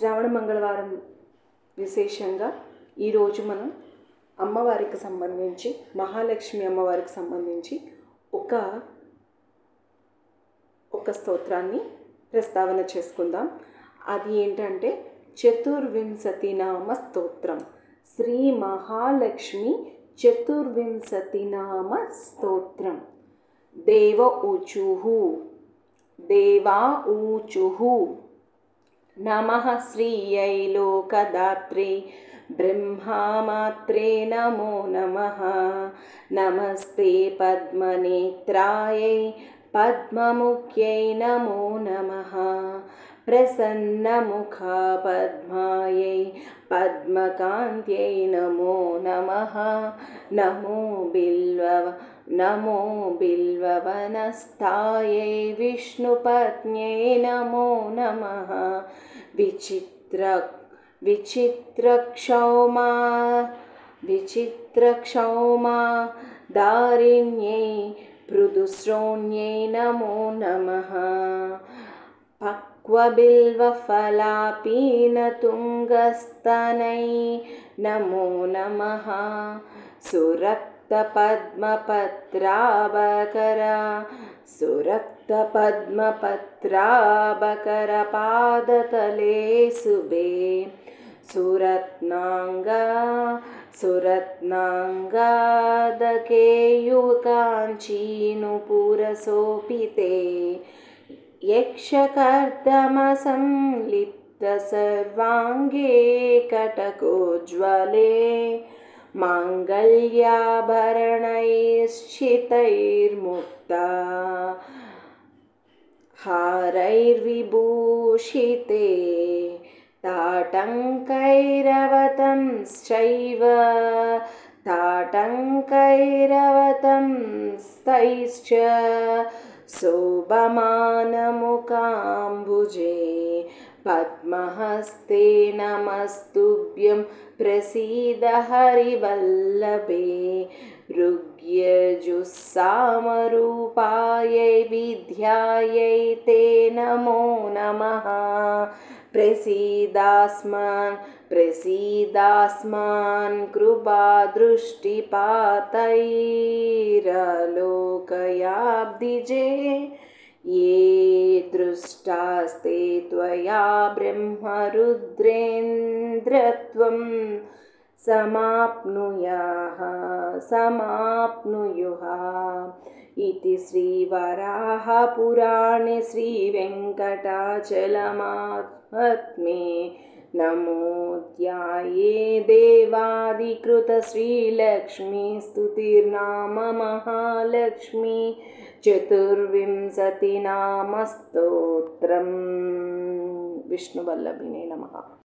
శ్రావణ మంగళవారం విశేషంగా ఈరోజు మనం అమ్మవారికి సంబంధించి మహాలక్ష్మి అమ్మవారికి సంబంధించి ఒక స్తోత్రాన్ని ప్రస్తావన చేసుకుందాం. అది ఏంటంటే చతుర్వింశతి నామ స్తోత్రం. శ్రీ మహాలక్ష్మి చతుర్వింశతి నామ స్తోత్రం. దేవా ఊచుః నమః శ్రీయై లోకదాత్రే బ్రహ్మామాత్రే నమో నమః. నమస్తే పద్మనేత్రాయై పద్మముఖ్యై నమో నమః. ప్రసన్నముఖా పద్మాయై పద్మకాంత్యై నమో నమః. నమో బిల్వవనస్థాయై విష్ణుపత్న్యై నమో నమః. విచిత్రక్షౌమా దారిణ్యై మృదుశ్రోణ్యై నమో నమః. పక్వబిల్వఫలాపీనతుంగస్తనై నమో నమః. సురక్తపద్మపత్రాభకర పాదతలే శుభే. సురత్నాంగాదకేయుకాంచీనుపురశోభితే. యక్షకర్దమసంలిప్తసర్వాంగే కటకోజ్వలే. మాంగళ్యాభరణైశ్చితైర్ముక్తా హారైర్విభూషితే. తాటంకైరవతంస్తైశ్చ శోభమానముకాంబుజే. పద్మహస్తే నమస్తుభ్యం ప్రసీద హరివల్లభే. ఋగ్యజుస్సామరూపాయై విద్యాయై తే నమో నమః. ప్రసీదాస్మాన్ కృపాదృష్టిపాతైరలోకయాబ్ధిజే. ये दृष्टास्ते त्वया ब्रह्मरुद्रेन्द्रत्वं समाप्नुयुः. इति श्रीवराहपुराणे श्रीवेङ्कटाचलमाहात्म्ये नमोऽध्याये देवादिकृतश्रीलक्ष्मीस्तुतिर्नाम महालक्ष्मी चतुर्विंशतिनामस्तोत्रम्. विष्णुवल्लभिने नमः.